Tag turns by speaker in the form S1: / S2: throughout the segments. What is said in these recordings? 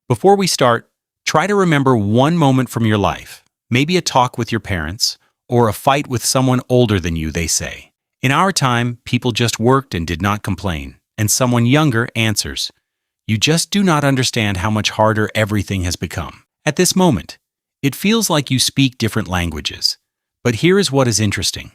S1: Before we start, try to remember one moment from your life, maybe a talk with your parents, or a fight with someone older than you, they say. In our time, people just worked and did not complain, and someone younger answers, "You just do not understand how much harder everything has become." At this moment, it feels like you speak different languages. But here is what is interesting.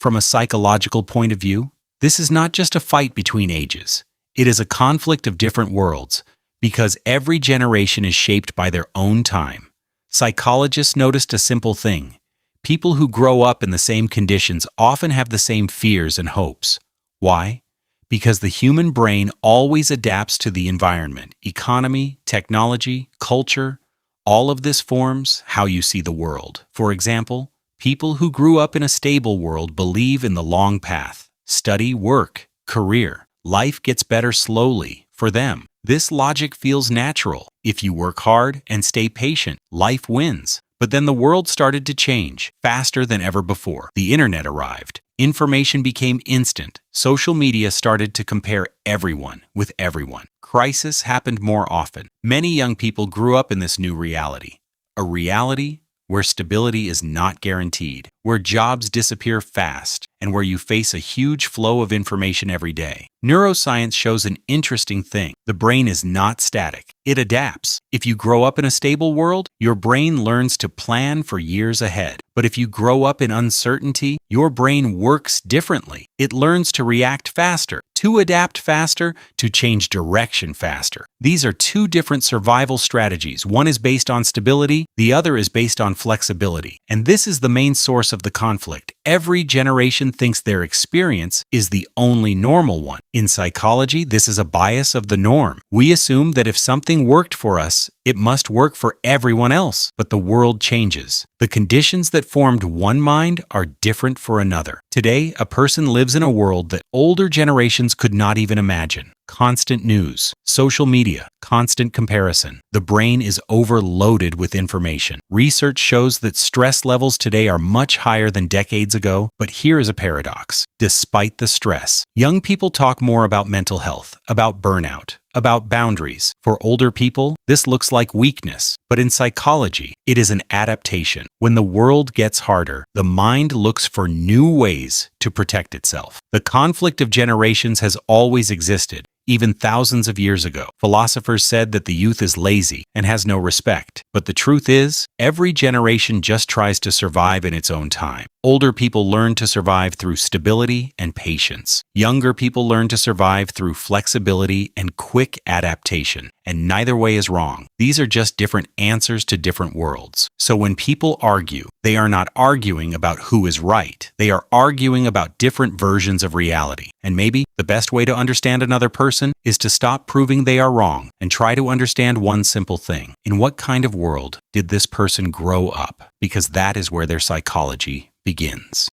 S1: From a psychological point of view, this is not just a fight between ages. It is a conflict of different worlds, because every generation is shaped by their own time. Psychologists noticed a simple thing. People who grow up in the same conditions often have the same fears and hopes. Why? Because the human brain always adapts to the environment, economy, technology, culture. All of this forms how you see the world. For example, people who grew up in a stable world believe in the long path. Study, work, career. Life gets better slowly for them. This logic feels natural. If you work hard and stay patient, life wins. But then the world started to change faster than ever before. The internet arrived. Information became instant. Social media started to compare everyone with everyone. Crisis happened more often. Many young people grew up in this new reality. A reality where stability is not guaranteed, where jobs disappear fast, and where you face a huge flow of information every day. Neuroscience shows an interesting thing. The brain is not static. It adapts. If you grow up in a stable world, your brain learns to plan for years ahead. But if you grow up in uncertainty, your brain works differently. It learns to react faster, to adapt faster, to change direction faster. These are two different survival strategies. One is based on stability, the other is based on flexibility. And this is the main source of the conflict. Every generation thinks their experience is the only normal one. In psychology, this is a bias of the norm. We assume that if something worked for us, it must work for everyone else. But the world changes. The conditions that formed one mind are different for another. Today, a person lives in a world that older generations could not even imagine. Constant news, social media, constant comparison. The brain is overloaded with information. Research shows that stress levels today are much higher than decades ago, but here is a paradox. Despite the stress, young people talk more about mental health, about burnout, about boundaries. For older people, this looks like weakness, but in psychology, it is an adaptation. When the world gets harder, the mind looks for new ways to protect itself. The conflict of generations has always existed. Even thousands of years ago, philosophers said that the youth is lazy and has no respect. But the truth is, every generation just tries to survive in its own time. Older people learn to survive through stability and patience. Younger people learn to survive through flexibility and quick adaptation. And neither way is wrong. These are just different answers to different worlds. So when people argue, they are not arguing about who is right. They are arguing about different versions of reality. And maybe the best way to understand another person is to stop proving they are wrong and try to understand one simple thing. In what kind of world did this person grow up? Because that is where their psychology begins.